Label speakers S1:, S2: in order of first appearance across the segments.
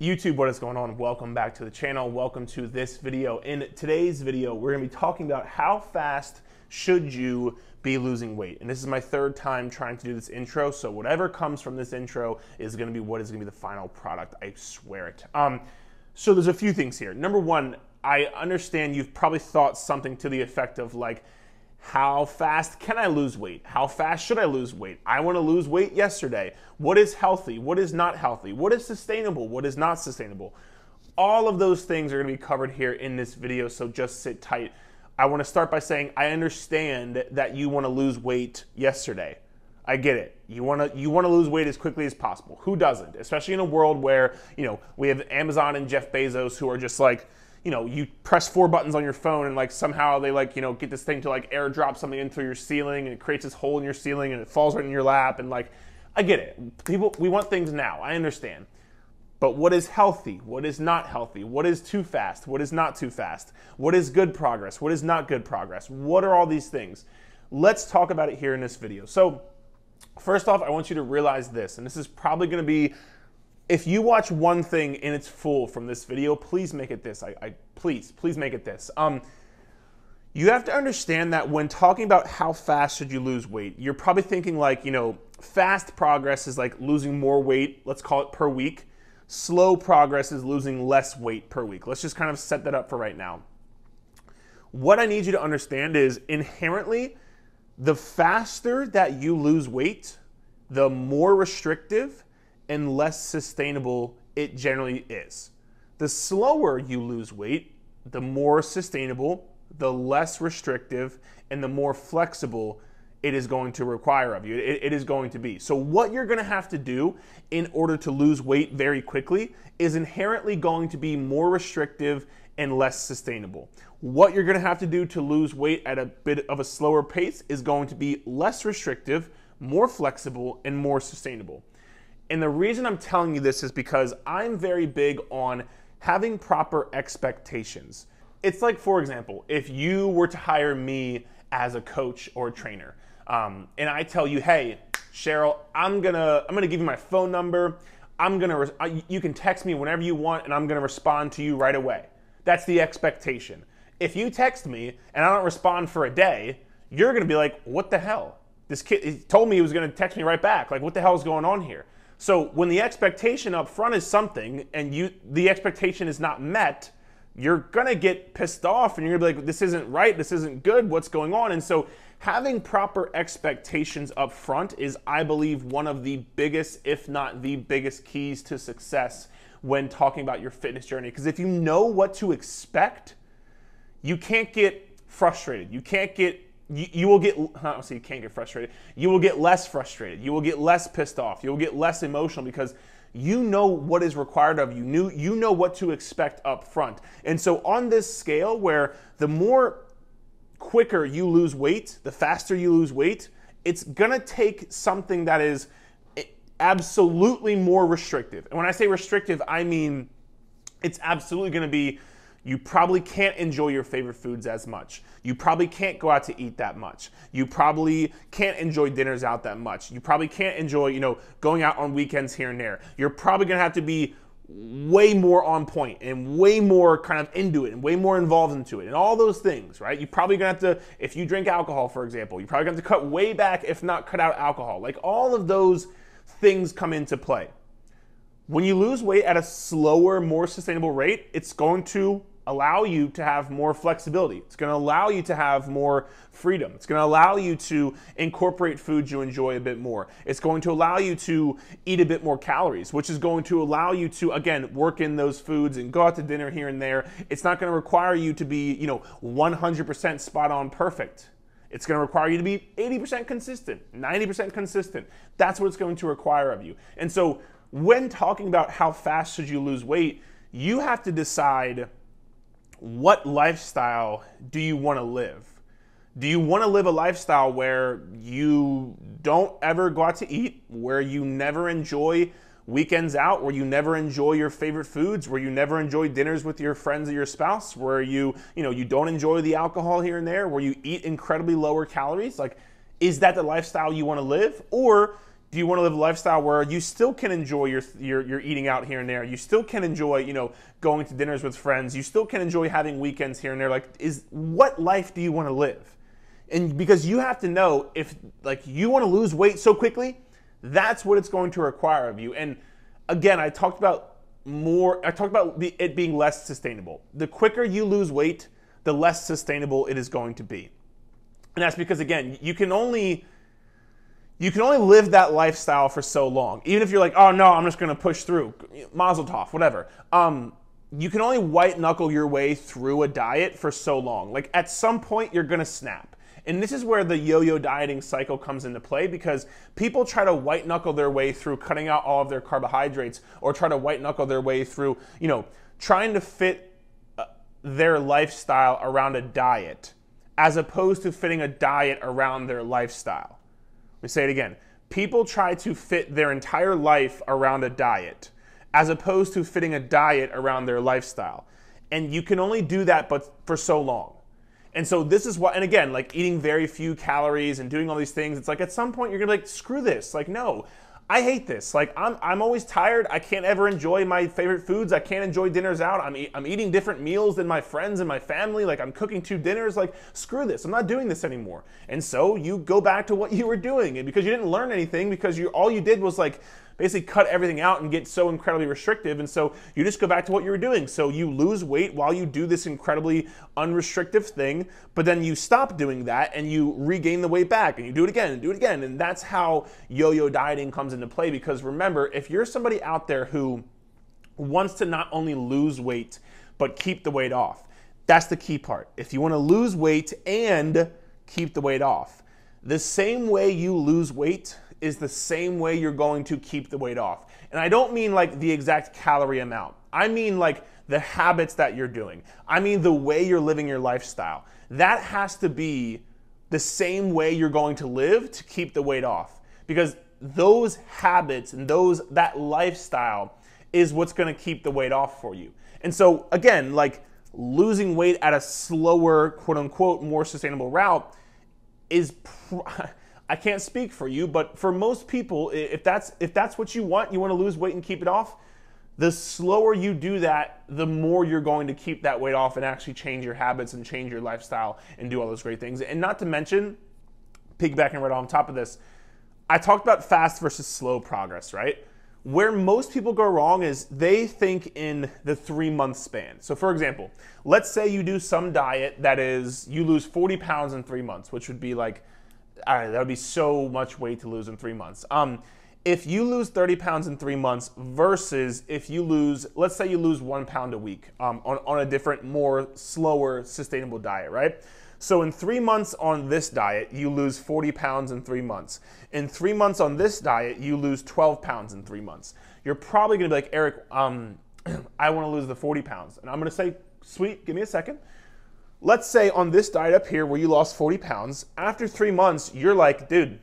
S1: YouTube, what is going on? Welcome back to the channel. Welcome to this video. In today's video, we're gonna be talking about how fast should you be losing weight. And this is my third time trying to do this intro, so whatever comes from this intro is gonna be what is gonna be the final product, I swear it. So there's a few things here. Number one, I understand you've probably thought something to the effect of like, how fast can I lose weight? How fast should I lose weight? I want to lose weight yesterday. What is healthy? What is not healthy? What is sustainable? What is not sustainable? All of those things are going to be covered here in this video, so just sit tight. I want to start by saying I understand that you want to lose weight yesterday. I get it. You want to lose weight as quickly as possible. Who doesn't? Especially in a world where, we have Amazon and Jeff Bezos who are just like, you press 4 buttons on your phone and like somehow they like, get this thing to like airdrop something into your ceiling and it creates this hole in your ceiling and it falls right in your lap. And like, I get it. People, we want things now. I understand. But what is healthy? What is not healthy? What is too fast? What is not too fast? What is good progress? What is not good progress? What are all these things? Let's talk about it here in this video. So first off, I want you to realize this, and this is probably going to be, if you watch one thing in its full from this video, please make it this. Please make it this. You have to understand that when talking about how fast should you lose weight, you're probably thinking like, fast progress is like losing more weight, let's call it per week. Slow progress is losing less weight per week. Let's just kind of set that up for right now. What I need you to understand is inherently, the faster that you lose weight, the more restrictive and less sustainable it generally is. The slower you lose weight, the more sustainable, the less restrictive, and the more flexible it is going to require of you. It is going to be. So what you're gonna have to do in order to lose weight very quickly is inherently going to be more restrictive and less sustainable. What you're gonna have to do to lose weight at a bit of a slower pace is going to be less restrictive, more flexible, and more sustainable. And the reason I'm telling you this is because I'm very big on having proper expectations. It's like, for example, if you were to hire me as a coach or a trainer, and I tell you, hey, Cheryl, I'm gonna give you my phone number. You can text me whenever you want, and I'm gonna respond to you right away. That's the expectation. If you text me and I don't respond for a day, you're gonna be like, what the hell? This kid, he told me he was gonna text me right back. Like, what the hell is going on here? So when the expectation up front is something and the expectation is not met, you're gonna get pissed off and you're gonna be like, this isn't right, this isn't good, what's going on? And so having proper expectations up front is, I believe, one of the biggest, if not the biggest keys to success when talking about your fitness journey. Because if you know what to expect, you can't get frustrated. You can't get You will get, so you can't get frustrated. You will get less frustrated. You will get less pissed off. You will get less emotional because you know what is required of you. You know what to expect up front. And so on this scale where the more quicker you lose weight, the faster you lose weight, it's gonna take something that is absolutely more restrictive. And when I say restrictive, I mean it's absolutely gonna be, you probably can't enjoy your favorite foods as much. You probably can't go out to eat that much. You probably can't enjoy dinners out that much. You probably can't enjoy, going out on weekends here and there. You're probably gonna have to be way more on point and way more kind of into it and way more involved into it and all those things, right? You're probably gonna have to, if you drink alcohol, for example, you're probably gonna have to cut way back, if not cut out alcohol. Like all of those things come into play. When you lose weight at a slower, more sustainable rate, it's going to allow you to have more flexibility. It's going to allow you to have more freedom. It's going to allow you to incorporate foods you enjoy a bit more. It's going to allow you to eat a bit more calories, which is going to allow you to, again, work in those foods and go out to dinner here and there. It's not going to require you to be, 100% spot on perfect. It's going to require you to be 80% consistent, 90% consistent. That's what it's going to require of you. And so when talking about how fast should you lose weight, you have to decide, what lifestyle do you want to live? Do you want to live a lifestyle where you don't ever go out to eat, where you never enjoy weekends out, where you never enjoy your favorite foods, where you never enjoy dinners with your friends or your spouse, where you don't enjoy the alcohol here and there, where you eat incredibly lower calories? Like, is that the lifestyle you want to live? Or do you want to live a lifestyle where you still can enjoy your eating out here and there? You still can enjoy, you know, going to dinners with friends. You still can enjoy having weekends here and there. Like, what life do you want to live? And because you have to know, if like you want to lose weight so quickly, that's what it's going to require of you. And again, I talked about it being less sustainable. The quicker you lose weight, the less sustainable it is going to be. And that's because, again, you can only live that lifestyle for so long. Even if you're like, oh no, I'm just going to push through, mazel tov, whatever. You can only white knuckle your way through a diet for so long. Like, at some point, you're going to snap. And this is where the yo-yo dieting cycle comes into play, because people try to white knuckle their way through cutting out all of their carbohydrates, or try to white knuckle their way through, you know, trying to fit their lifestyle around a diet, as opposed to fitting a diet around their lifestyle. Let me say it again. People try to fit their entire life around a diet, as opposed to fitting a diet around their lifestyle. And you can only do that but for so long. And so this is why, and again, like eating very few calories and doing all these things, it's like at some point you're gonna be like, screw this. Like, no, I hate this. Like, I'm always tired. I can't ever enjoy my favorite foods. I can't enjoy dinners out. I'm eating different meals than my friends and my family. Like, I'm cooking 2 dinners. Like, screw this. I'm not doing this anymore. And so you go back to what you were doing, and because you didn't learn anything, because all you did was like basically cut everything out and get so incredibly restrictive, and so you just go back to what you were doing. So you lose weight while you do this incredibly unrestrictive thing, but then you stop doing that and you regain the weight back, and you do it again and do it again. And that's how yo-yo dieting comes into play, because remember, if you're somebody out there who wants to not only lose weight but keep the weight off, that's the key part. If you want to lose weight and keep the weight off, the same way you lose weight is the same way you're going to keep the weight off. And I don't mean like the exact calorie amount. I mean like the habits that you're doing. I mean the way you're living your lifestyle. That has to be the same way you're going to live to keep the weight off. Because those habits and that lifestyle is what's going to keep the weight off for you. And so again, like losing weight at a slower, quote unquote, more sustainable route is I can't speak for you, but for most people, if that's what you want to lose weight and keep it off, the slower you do that, the more you're going to keep that weight off and actually change your habits and change your lifestyle and do all those great things. And not to mention, piggybacking right on top of this, I talked about fast versus slow progress, right? Where most people go wrong is they think in the 3-month span. So for example, let's say you do some diet that is, you lose 40 pounds in 3 months, which would be like, all right, that would be so much weight to lose in 3 months. If you lose 30 pounds in 3 months versus if you lose, let's say you lose 1 pound a week on a different, more slower, sustainable diet, right? So in 3 months on this diet, you lose 40 pounds in 3 months. In 3 months on this diet, you lose 12 pounds in 3 months. You're probably gonna be like, Eric, I wanna lose the 40 pounds. And I'm gonna say, sweet, give me a second. Let's say on this diet up here where you lost 40 pounds, after 3 months, you're like, dude,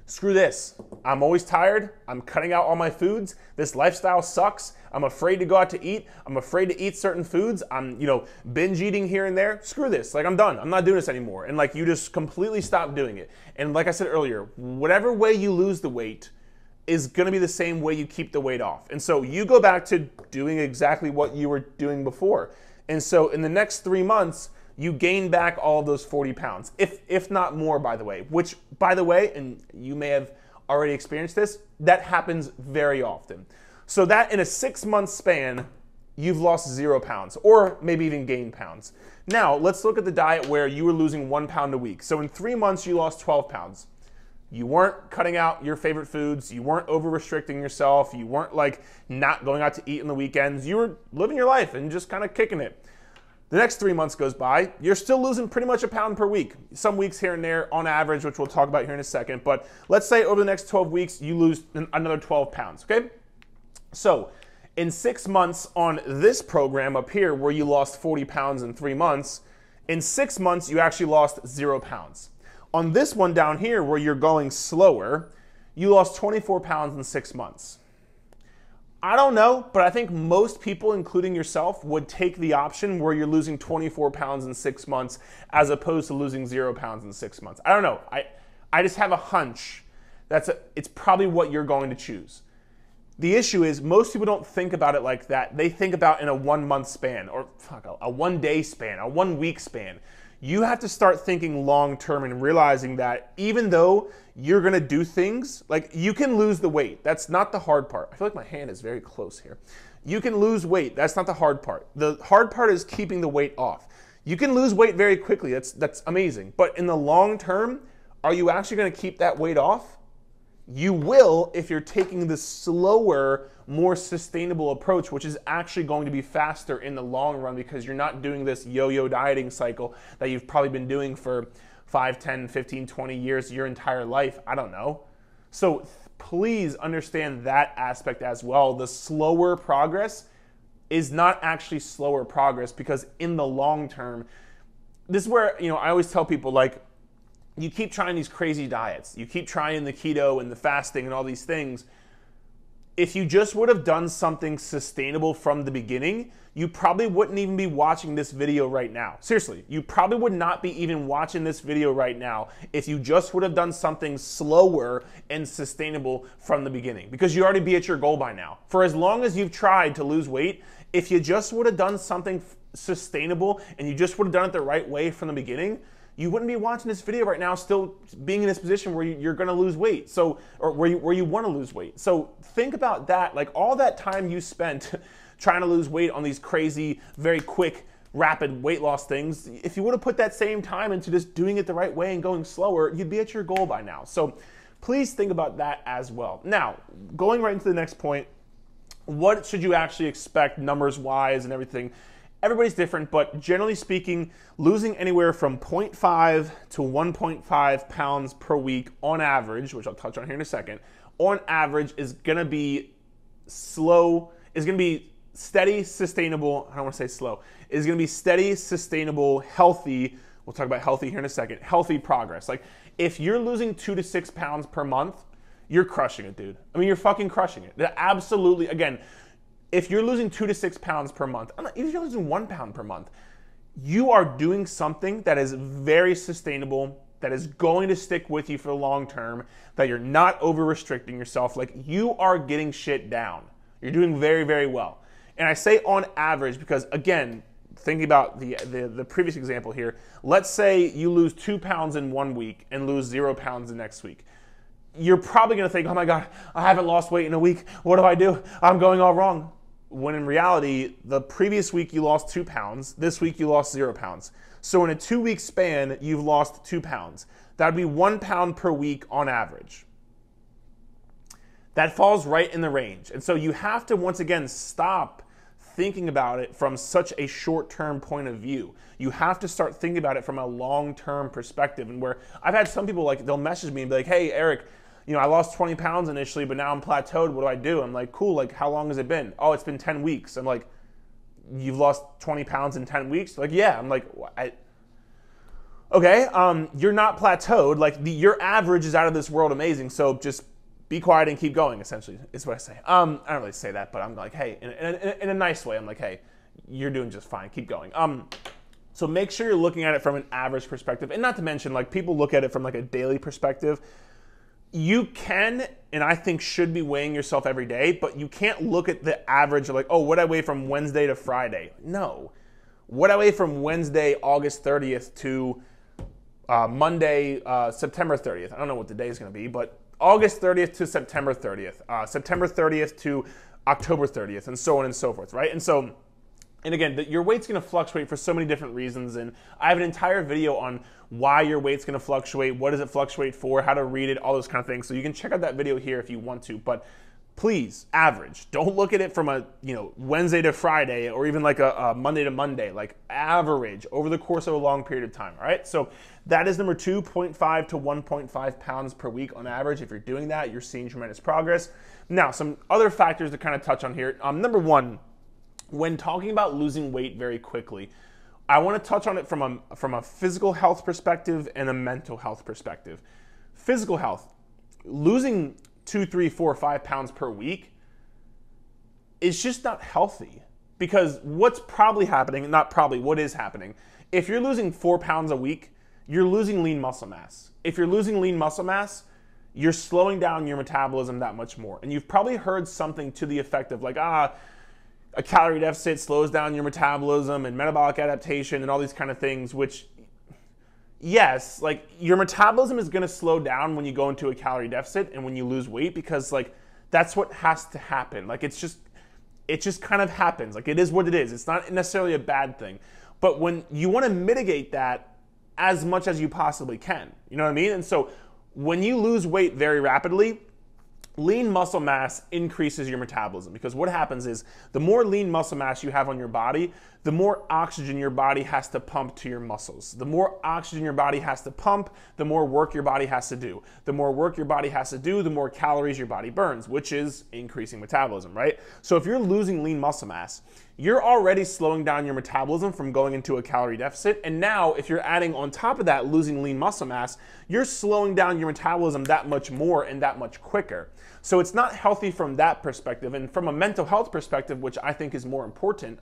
S1: screw this. I'm always tired. I'm cutting out all my foods. This lifestyle sucks. I'm afraid to go out to eat. I'm afraid to eat certain foods. I'm, binge eating here and there. Screw this. Like, I'm done. I'm not doing this anymore. And like, you just completely stop doing it. And like I said earlier, whatever way you lose the weight is going to be the same way you keep the weight off. And so you go back to doing exactly what you were doing before. And so in the next 3 months, you gain back all of those 40 pounds, if not more, by the way, which, by the way, and you may have already experienced this, that happens very often. So that in a 6-month span, you've lost 0 pounds, or maybe even gained pounds. Now, let's look at the diet where you were losing 1 pound a week. So in 3 months, you lost 12 pounds. You weren't cutting out your favorite foods. You weren't over-restricting yourself. You weren't like not going out to eat on the weekends. You were living your life and just kind of kicking it. The next 3 months goes by. You're still losing pretty much 1 pound per week. Some weeks here and there on average, which we'll talk about here in a second. But let's say over the next 12 weeks, you lose another 12 pounds, okay? So in 6 months on this program up here where you lost 40 pounds in 3 months, in 6 months, you actually lost 0 pounds. On this one down here where you're going slower, you lost 24 pounds in 6 months. I don't know, but I think most people, including yourself, would take the option where you're losing 24 pounds in 6 months as opposed to losing 0 pounds in 6 months. I don't know. I just have a hunch it's probably what you're going to choose. The issue is most people don't think about it like that. They think about in a 1 month span or a 1 day span, a 1 week span. You have to start thinking long term and realizing that even though you're gonna do things, like you can lose the weight. That's not the hard part. I feel like my hand is very close here. You can lose weight. That's not the hard part. The hard part is keeping the weight off. You can lose weight very quickly. That's amazing. But in the long term, are you actually gonna keep that weight off? You will if you're taking the slower, more sustainable approach, which is actually going to be faster in the long run because you're not doing this yo-yo dieting cycle that you've probably been doing for 5, 10, 15, 20 years, your entire life. I don't know. So please understand that aspect as well. The slower progress is not actually slower progress because in the long term, this is where, I always tell people, like, you keep trying these crazy diets. You keep trying the keto and the fasting and all these things. If you just would have done something sustainable from the beginning, you probably wouldn't even be watching this video right now. Seriously, you probably would not be even watching this video right now if you just would have done something slower and sustainable from the beginning, because you already be at your goal by now. For as long as you've tried to lose weight, if you just would have done something sustainable and you just would have done it the right way from the beginning, you wouldn't be watching this video right now still being in this position where you're gonna lose weight, or where you wanna lose weight. So think about that, like all that time you spent trying to lose weight on these crazy, very quick, rapid weight loss things, if you would have put that same time into just doing it the right way and going slower, you'd be at your goal by now. So please think about that as well. Now, going right into the next point, what should you actually expect numbers-wise and everything? Everybody's different, but generally speaking, losing anywhere from 0.5 to 1.5 pounds per week on average, which I'll touch on here in a second, on average is gonna be slow, is gonna be steady, sustainable, I don't wanna say slow, is gonna be steady, sustainable, healthy, we'll talk about healthy here in a second, healthy progress. Like if you're losing 2 to 6 pounds per month, you're crushing it, dude. I mean, you're fucking crushing it. Absolutely, again, if you're losing 2 to 6 pounds per month, even if you're losing 1 pound per month, you are doing something that is very sustainable, that is going to stick with you for the long term, that you're not over-restricting yourself. Like you are getting shit down. You're doing very, very well. And I say on average because, again, thinking about the previous example here, let's say you lose 2 pounds in 1 week and lose 0 pounds the next week. You're probably gonna think, oh my God, I haven't lost weight in a week. What do? I'm going all wrong. When in reality, the previous week you lost 2 pounds, this week you lost 0 pounds. So in a 2-week span, you've lost 2 pounds. That'd be 1 pound per week on average. That falls right in the range. And so you have to, once again, stop thinking about it from such a short-term point of view. You have to start thinking about it from a long-term perspective. And where I've had some people, like, they'll message me and be like, hey, Eric, I lost 20 pounds initially, but now I'm plateaued. What do I do? I'm like, cool, like, how long has it been? Oh, it's been 10 weeks. I'm like, you've lost 20 pounds in 10 weeks? Like, yeah. I'm like, okay, you're not plateaued. Like, your average is out of this world amazing, so just be quiet and keep going, essentially, is what I say. I don't really say that, but I'm like, hey, in a nice way, I'm like, hey, you're doing just fine, keep going. So make sure you're looking at it from an average perspective, and not to mention, like, people look at it from, like, a daily perspective. You can, and I think should be weighing yourself every day, but you can't look at the average of like, oh, what I weigh from Wednesday to Friday. No. What I weigh from Wednesday, August 30th to Monday, September 30th. I don't know what the day is going to be, but August 30th to September 30th. September 30th to October 30th, and so on and so forth, right? And so, and again, your weight's gonna fluctuate for so many different reasons, and I have an entire video on why your weight's gonna fluctuate, what does it fluctuate for, how to read it, all those kind of things. So you can check out that video here if you want to, but please, average. Don't look at it from a Wednesday to Friday or even like a Monday to Monday, like average over the course of a long period of time, all right? So that is number 2, 0.5 to 1.5 pounds per week on average. If you're doing that, you're seeing tremendous progress. Now, some other factors to kind of touch on here. Number 1, when talking about losing weight very quickly, I want to touch on it from a physical health perspective and a mental health perspective. Physical health, losing 2, 3, 4, 5 pounds per week is just not healthy, because what's probably happening, not probably, what is happening, if you're losing 4 pounds a week, you're losing lean muscle mass. If you're losing lean muscle mass, you're slowing down your metabolism that much more. And you've probably heard something to the effect of like, a calorie deficit slows down your metabolism and metabolic adaptation and all these kind of things, which, yes, like your metabolism is going to slow down when you go into a calorie deficit and when you lose weight, because like that's what has to happen. Like it just kind of happens. Like it is what it is. It's not necessarily a bad thing. But when you want to mitigate that as much as you possibly can, you know what I mean? And so when you lose weight very rapidly, lean muscle mass increases your metabolism, because what happens is the more lean muscle mass you have on your body, the more oxygen your body has to pump to your muscles. The more oxygen your body has to pump, the more work your body has to do. The more work your body has to do, the more calories your body burns, which is increasing metabolism, right? So if you're losing lean muscle mass, you're already slowing down your metabolism from going into a calorie deficit. And now if you're adding on top of that losing lean muscle mass, you're slowing down your metabolism that much more and that much quicker. So it's not healthy from that perspective. And from a mental health perspective, which I think is more important,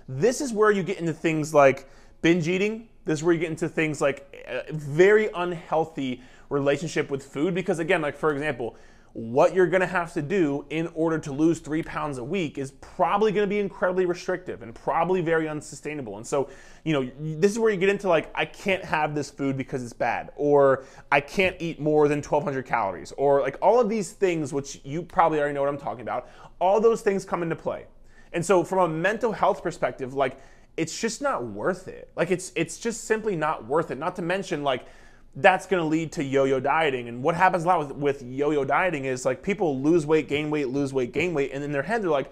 S1: this is where you get into things like binge eating. This is where you get into things like a very unhealthy relationship with food. Because again, like for example, what you're gonna have to do in order to lose 3 pounds a week is probably gonna be incredibly restrictive and probably very unsustainable. And so, you know, this is where you get into like, I can't have this food because it's bad, or I can't eat more than 1,200 calories, or like all of these things, which you probably already know what I'm talking about. All those things come into play. And so from a mental health perspective, like it's just not worth it. Like it's just simply not worth it. Not to mention like that's going to lead to yo-yo dieting. And what happens a lot with yo-yo dieting is like people lose weight, gain weight, lose weight, gain weight. And in their head, they're like,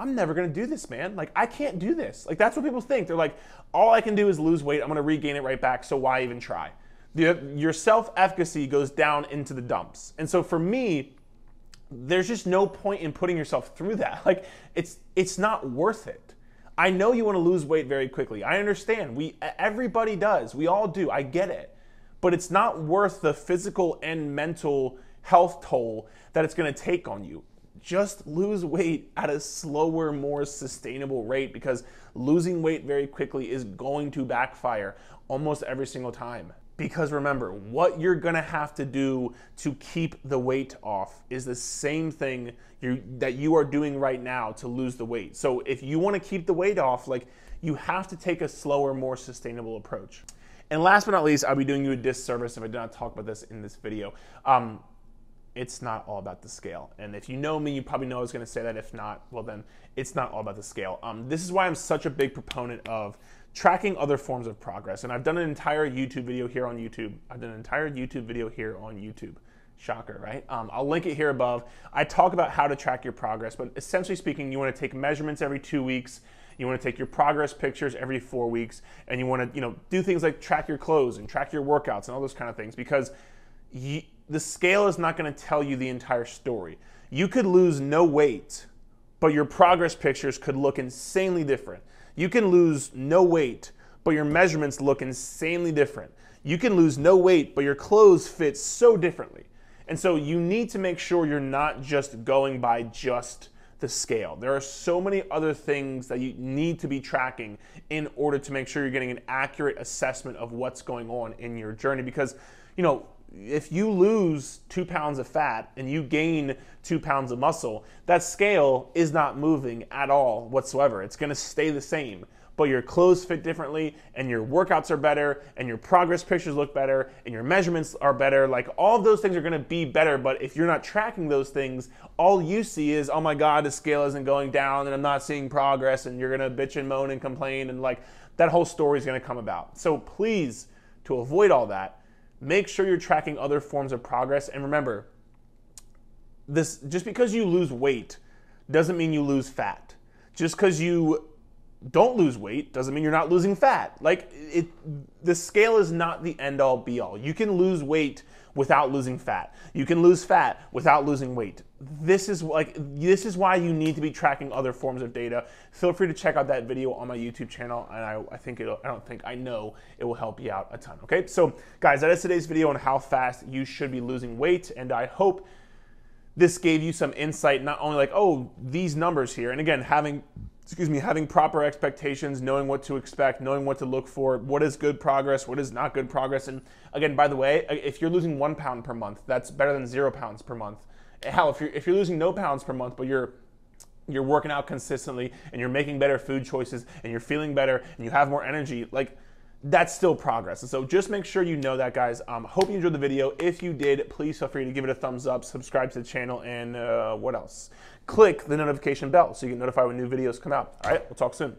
S1: I'm never going to do this, man. Like I can't do this. Like that's what people think. They're like, all I can do is lose weight. I'm going to regain it right back. So why even try? Your self-efficacy goes down into the dumps. And so for me, there's just no point in putting yourself through that. Like it's not worth it. I know you want to lose weight very quickly. I understand. Everybody does. We all do. I get it. But it's not worth the physical and mental health toll that it's going to take on you. Just lose weight at a slower, more sustainable rate, because losing weight very quickly is going to backfire almost every single time. Because remember, what you're gonna have to do to keep the weight off is the same thing that you are doing right now to lose the weight. So if you wanna keep the weight off, like you have to take a slower, more sustainable approach. And last but not least, I'll be doing you a disservice if I did not talk about this in this video. It's not all about the scale. And if you know me, you probably know I was gonna say that. If not, well then, it's not all about the scale. This is why I'm such a big proponent of tracking other forms of progress. And I've done an entire YouTube video here on YouTube. Shocker, right? I'll link it here above. I talk about how to track your progress, but essentially speaking, you wanna take measurements every 2 weeks. You want to take your progress pictures every 4 weeks, and you want to, do things like track your clothes and track your workouts and all those kind of things, because the scale is not going to tell you the entire story. You could lose no weight, but your progress pictures could look insanely different. You can lose no weight, but your measurements look insanely different. You can lose no weight, but your clothes fit so differently. And so you need to make sure you're not just going by just the scale. There are so many other things that you need to be tracking in order to make sure you're getting an accurate assessment of what's going on in your journey. Because, if you lose 2 pounds of fat and you gain 2 pounds of muscle, that scale is not moving at all whatsoever. It's gonna stay the same, but your clothes fit differently and your workouts are better and your progress pictures look better and your measurements are better. Like all of those things are gonna be better, but if you're not tracking those things, all you see is, oh my God, the scale isn't going down and I'm not seeing progress, and you're gonna bitch and moan and complain, and like that whole story is gonna come about. So please, to avoid all that, make sure you're tracking other forms of progress. And remember, just because you lose weight doesn't mean you lose fat. Just because you don't lose weight doesn't mean you're not losing fat. Like the scale is not the end all be all. You can lose weight without losing fat. You can lose fat without losing weight. This is why you need to be tracking other forms of data. Feel free to check out that video on my YouTube channel, and I know it will help you out a ton. Okay, so guys, that is today's video on how fast you should be losing weight, and I hope this gave you some insight, not only like, oh, these numbers here, and again, having having proper expectations, knowing what to expect, knowing what to look for, what is good progress, what is not good progress. And again, by the way, if you're losing 1 pound per month, that's better than 0 pounds per month. Hell, if you're losing no pounds per month, but you're working out consistently and you're making better food choices and you're feeling better and you have more energy, like, that's still progress. And so just make sure you know that, guys. Hope you enjoyed the video. If you did, please feel free to give it a thumbs up, subscribe to the channel, and what else? Click the notification bell so you get notified when new videos come out. All right, we'll talk soon.